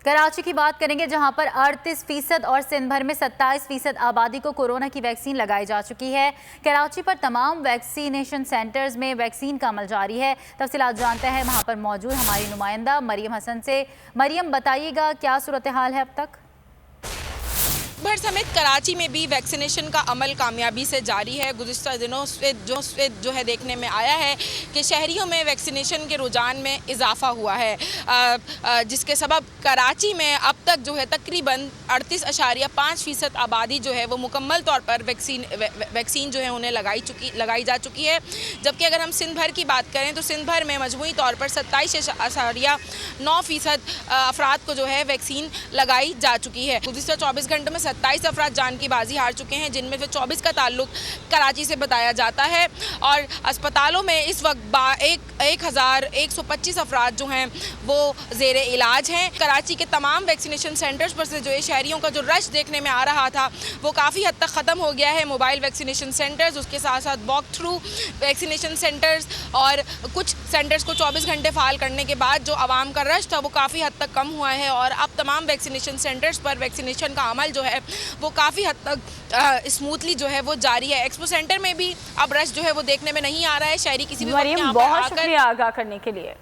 कराची की बात करेंगे, जहां पर 38% और सिंध भर में 27% आबादी को कोरोना की वैक्सीन लगाई जा चुकी है। कराची पर तमाम वैक्सीनेशन सेंटर्स में वैक्सीन का अमल जारी है। तफसीलात जानते हैं वहां पर मौजूद हमारी नुमाइंदा मरियम हसन से। मरियम, बताइएगा क्या सूरत हाल है अब तक? भर समेत कराची में भी वैक्सीनेशन का अमल कामयाबी से जारी है। गुज़िश्ता दिनों से जो है देखने में आया है कि शहरियों में वैक्सीनेशन के रुझान में इजाफा हुआ है, जिसके सबब कराची में अब तक जो है तकरीबन 38.5% आबादी जो है वो मुकम्मल तौर पर वैक्सीन जो है उन्हें लगाई जा चुकी है। जबकि अगर हम सिंध भर की बात करें तो सिंध भर में मजमूई तौर पर 27.9% अफराद को जो है वैक्सीन लगाई जा चुकी है। गुज़िश्ता 24 घंटों में 27 अफराद जान की बाजी हार चुके हैं, जिनमें से 24 का ताल्लुक कराची से बताया जाता है। और अस्पतालों में इस वक्त 1125 अफराद जो हैं वो ज़ेरे इलाज हैं। कराची के तमाम वैक्सीनेशन सेंटर्स पर से जो है शहरियों का जो रश देखने में आ रहा था वो काफ़ी हद तक ख़त्म हो गया है। मोबाइल वैक्सीनेशन सेंटर्स, उसके साथ साथ वॉक थ्रू वैक्सीनेशन सेंटर्स और कुछ सेंटर्स को 24 घंटे फ़ाल करने के बाद जो आवाम का रश था वो काफ़ी हद तक कम हुआ है। और अब तमाम वैक्सीनेशन सेंटर्स पर वैक्सीनेशन का अमल जो है वो काफ़ी हद तक स्मूथली जो है वो जारी है। एक्सपो सेंटर में भी अब रश जो है वो देखने में नहीं आ रहा है। शहरी किसी भी वक्त यहाँ पर बहुत आकर शुक्रिया आगाह करने के लिए।